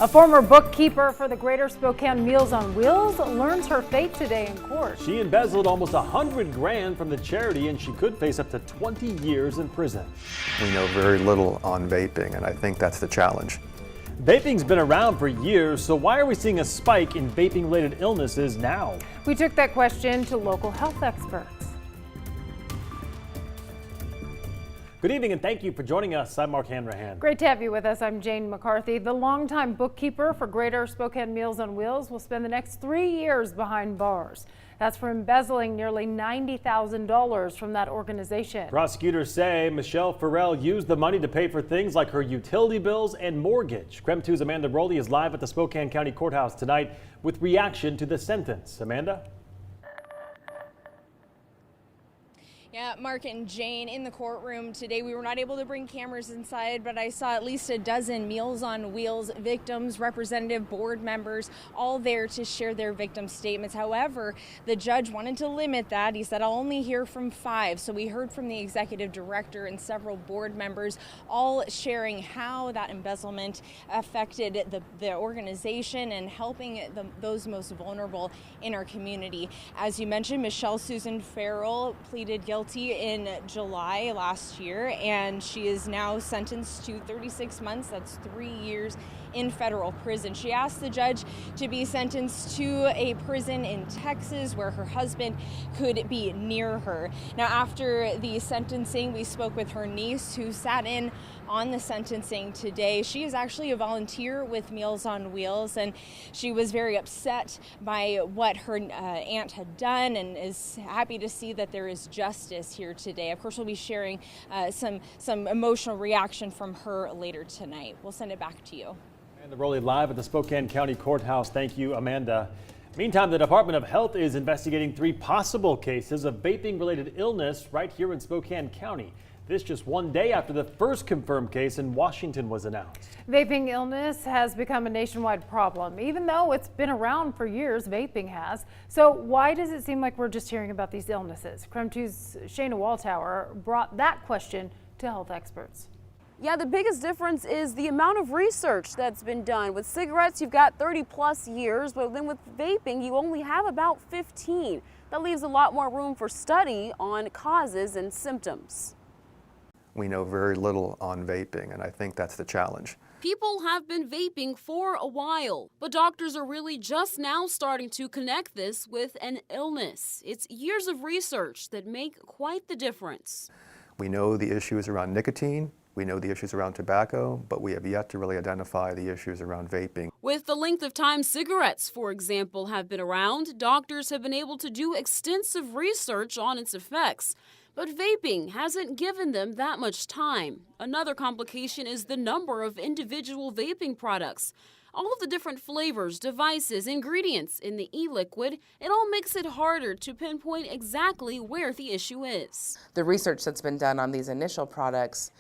A former bookkeeper for the Greater Spokane Meals on Wheels learns her fate today in court. She embezzled almost $100,000 from the charity, and she could face up to 20 years in prison. We know very little on vaping, and I think that's the challenge. Vaping's been around for years, so why are we seeing a spike in vaping-related illnesses now? We took that question to local health experts. Good evening and thank you for joining us. I'm Mark Hanrahan. Great to have you with us. I'm Jane McCarthy. The longtime bookkeeper for Greater Spokane Meals on Wheels will spend the next 3 years behind bars. That's for embezzling nearly $90,000 from that organization. Prosecutors say Michelle Farrell used the money to pay for things like her utility bills and mortgage. KREM 2's Amanda Rowley is live at the Spokane County Courthouse tonight with reaction to the sentence. Amanda? Yeah, Mark and Jane in the courtroom today. We were not able to bring cameras inside, but I saw at least a dozen Meals on Wheels victims, representative board members, all there to share their victim statements. However, the judge wanted to limit that. He said, I'll only hear from 5. So we heard from the executive director and several board members, all sharing how that embezzlement affected the organization and helping those most vulnerable in our community. As you mentioned, Michelle Susan Farrell pleaded guilty in July last year, and she is now sentenced to 36 months. That's 3 years in federal prison. She asked the judge to be sentenced to a prison in Texas where her husband could be near her. Now, after the sentencing, we spoke with her niece who sat in on the sentencing today. She is actually a volunteer with Meals on Wheels, and she was very upset by what her aunt had done and is happy to see that there is justice here today. Of course, we'll be sharing some emotional reaction from her later tonight. We'll send it back to you. Amanda Rowley live at the Spokane County Courthouse. Thank you, Amanda. Meantime, the Department of Health is investigating 3 possible cases of vaping-related illness right here in Spokane County. This just 1 day after the first confirmed case in Washington was announced. Vaping illness has become a nationwide problem. Even though it's been around for years, vaping has. So why does it seem like we're just hearing about these illnesses? KREM 2's Shayna Walltower brought that question to health experts. Yeah, the biggest difference is the amount of research that's been done. With cigarettes, you've got 30 plus years, but then with vaping, you only have about 15. That leaves a lot more room for study on causes and symptoms. We know very little on vaping, and I think that's the challenge. People have been vaping for a while, but doctors are really just now starting to connect this with an illness. It's years of research that make quite the difference. We know the issues around nicotine, we know the issues around tobacco, but we have yet to really identify the issues around vaping. With the length of time cigarettes, for example, have been around, doctors have been able to do extensive research on its effects. But vaping hasn't given them that much time. Another complication is the number of individual vaping products. All of the different flavors, devices, ingredients in the e-liquid, it all makes it harder to pinpoint exactly where the issue is. The research that's been done on these initial products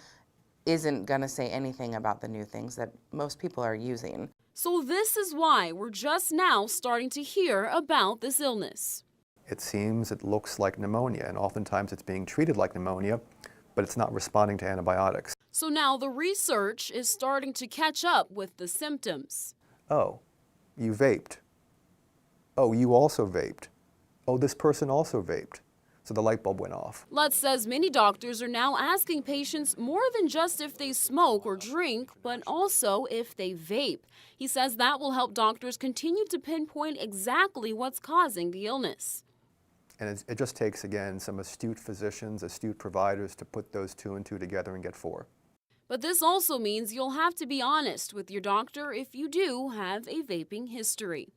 isn't going to say anything about the new things that most people are using. So this is why we're just now starting to hear about this illness. It looks like pneumonia, and oftentimes it's being treated like pneumonia, but it's not responding to antibiotics. So now the research is starting to catch up with the symptoms. Oh, you vaped. Oh, you also vaped. Oh, this person also vaped. So the light bulb went off. Lutz says many doctors are now asking patients more than just if they smoke or drink, but also if they vape. He says that will help doctors continue to pinpoint exactly what's causing the illness. And it just takes, again, some astute physicians, astute providers to put those 2 and 2 together and get 4. But this also means you'll have to be honest with your doctor if you do have a vaping history.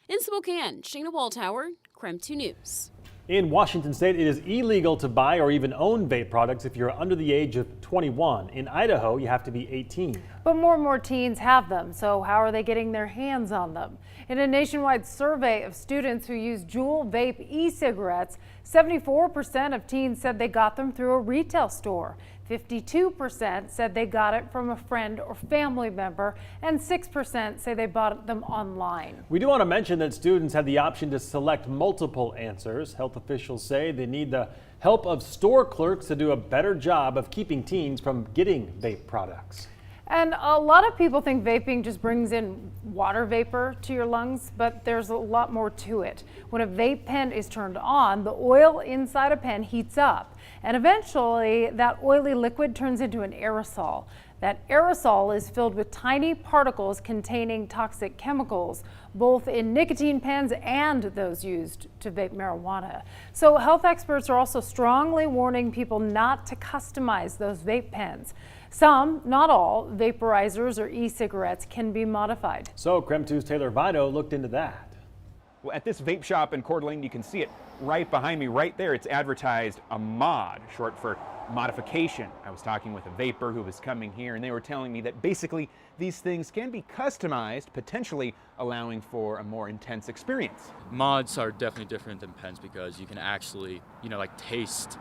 In Spokane, Shayna Walltower, KREM 2 News. In Washington state, it is illegal to buy or even own vape products if you're under the age of 21. In Idaho, you have to be 18. But more and more teens have them, so how are they getting their hands on them? In a nationwide survey of students who use Juul vape e-cigarettes, 74% of teens said they got them through a retail store. 52% said they got it from a friend or family member, and 6% say they bought them online. We do want to mention that students have the option to select multiple answers. Health officials say they need the help of store clerks to do a better job of keeping teens from getting vape products. And a lot of people think vaping just brings in water vapor to your lungs, but there's a lot more to it. When a vape pen is turned on, the oil inside a pen heats up, and eventually that oily liquid turns into an aerosol. That aerosol is filled with tiny particles containing toxic chemicals, both in nicotine pens and those used to vape marijuana. So health experts are also strongly warning people not to customize those vape pens. Some, not all, vaporizers or e-cigarettes can be modified. So KREM 2's Taylor Vito looked into that. Well, at this vape shop in Coeur d'Alene, you can see it right behind me, right there. It's advertised a mod, short for modification. I was talking with a vapor who was coming here, and they were telling me that basically these things can be customized, potentially allowing for a more intense experience. Mods are definitely different than pens because you can actually, taste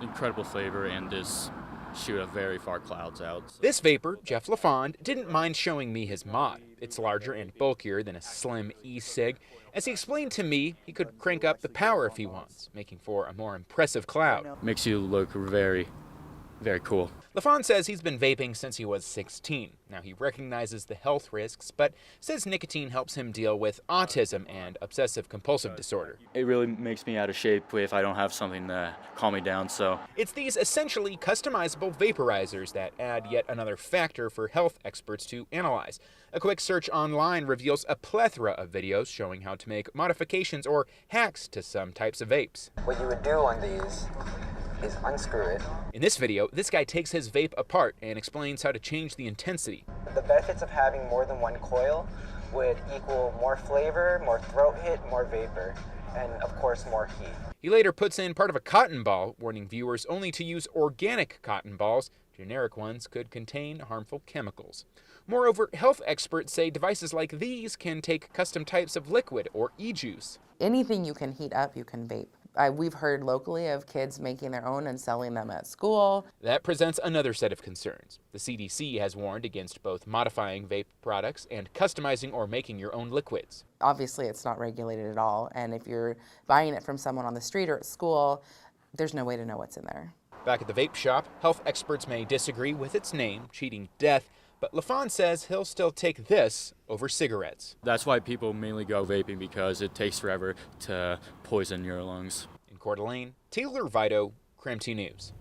incredible flavor and just shoot a very far clouds out. This vapor, Jeff LaFond, didn't mind showing me his mod. It's larger and bulkier than a slim e-cig. As he explained to me, he could crank up the power if he wants, making for a more impressive cloud. Makes you look very, very cool. LaFond says he's been vaping since he was 16. Now, he recognizes the health risks, but says nicotine helps him deal with autism and obsessive-compulsive disorder. It really makes me out of shape if I don't have something to calm me down, so. It's these essentially customizable vaporizers that add yet another factor for health experts to analyze. A quick search online reveals a plethora of videos showing how to make modifications or hacks to some types of vapes. What you would do on these is unscrew it. In this video, this guy takes his vape apart and explains how to change the intensity. The benefits of having more than one coil would equal more flavor, more throat hit, more vapor, and of course more heat. He later puts in part of a cotton ball, warning viewers only to use organic cotton balls. Generic ones could contain harmful chemicals. Moreover, health experts say devices like these can take custom types of liquid or e-juice. Anything you can heat up, you can vape. We've heard locally of kids making their own and selling them at school. That presents another set of concerns. The CDC has warned against both modifying vape products and customizing or making your own liquids. Obviously, it's not regulated at all, and if you're buying it from someone on the street or at school, there's no way to know what's in there. Back at the vape shop, health experts may disagree with its name, cheating death, but LaFond says he'll still take this over cigarettes. That's why people mainly go vaping, because it takes forever to poison your lungs. In Coeur d'Alene, Taylor Vito, KREM 2 News.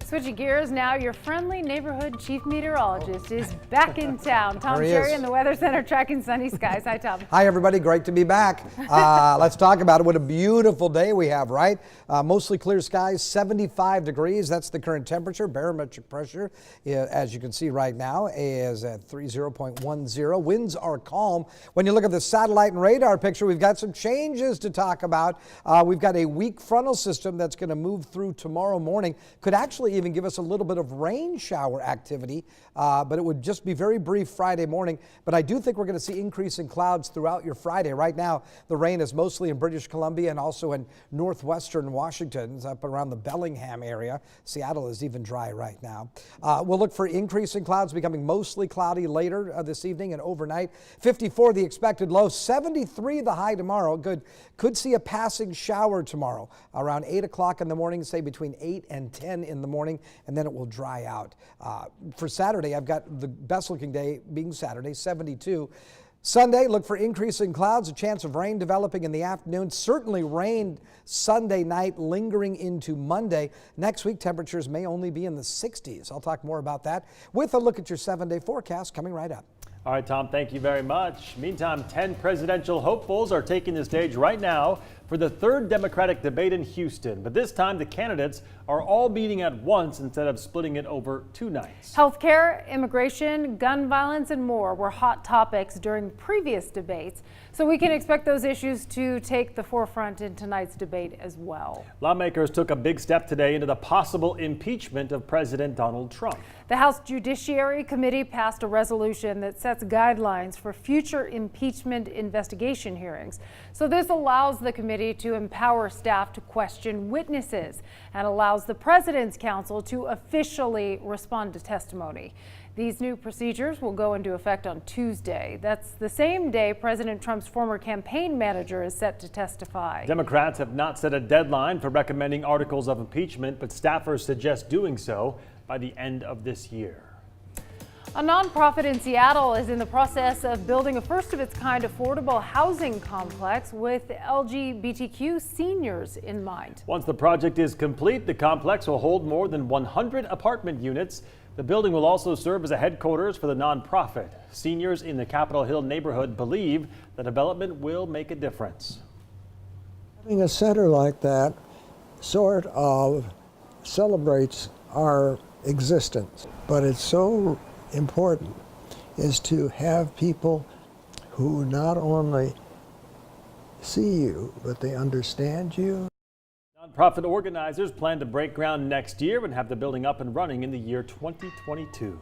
Switching gears now, your friendly neighborhood chief meteorologist is back in town. Tom There he Sherry is. in the Weather Center tracking sunny skies. Hi, Tom. Hi, everybody. Great to be back. Let's talk about it. What a beautiful day we have, right? Mostly clear skies, 75 degrees. That's the current temperature. Barometric pressure, as you can see right now, is at 30.10. Winds are calm. When you look at the satellite and radar picture, we've got some changes to talk about. We've got a weak frontal system that's going to move through tomorrow morning. Could actually even give us a little bit of rain shower activity, but it would just be very brief Friday morning. But I do think we're going to see increasing clouds throughout your Friday. Right now, the rain is mostly in British Columbia and also in northwestern Washington, up around the Bellingham area. Seattle is even dry right now. We'll look for increasing clouds becoming mostly cloudy later this evening and overnight. 54 the expected low, 73 the high tomorrow. Could see a passing shower tomorrow around 8 o'clock in the morning, say between 8 and 10 in the morning, and then it will dry out. For Saturday, I've got the best looking day being Saturday, 72. Sunday, look for increasing clouds, a chance of rain developing in the afternoon. Certainly rain Sunday night, lingering into Monday. Next week, temperatures may only be in the 60s. I'll talk more about that with a look at your 7-day forecast coming right up. All right, Tom, thank you very much. Meantime, 10 presidential hopefuls are taking the stage right now for the third Democratic debate in Houston. But this time, the candidates are all meeting at once instead of splitting it over 2 nights. Healthcare, immigration, gun violence, and more were hot topics during previous debates. So we can expect those issues to take the forefront in tonight's debate as well. Lawmakers took a big step today into the possible impeachment of President Donald Trump. The House Judiciary Committee passed a resolution that sets guidelines for future impeachment investigation hearings. So this allows the committee to empower staff to question witnesses and allows the President's Counsel to officially respond to testimony. These new procedures will go into effect on Tuesday. That's the same day President Trump's former campaign manager is set to testify. Democrats have not set a deadline for recommending articles of impeachment, but staffers suggest doing so by the end of this year. A nonprofit in Seattle is in the process of building a first-of-its-kind affordable housing complex with LGBTQ seniors in mind. Once the project is complete, the complex will hold more than 100 apartment units. The building will also serve as a headquarters for the nonprofit. Seniors in the Capitol Hill neighborhood believe the development will make a difference. Having a center like that sort of celebrates our existence, but it's so important is to have people who not only see you, but they understand you. Nonprofit organizers plan to break ground next year and have the building up and running in the year 2022.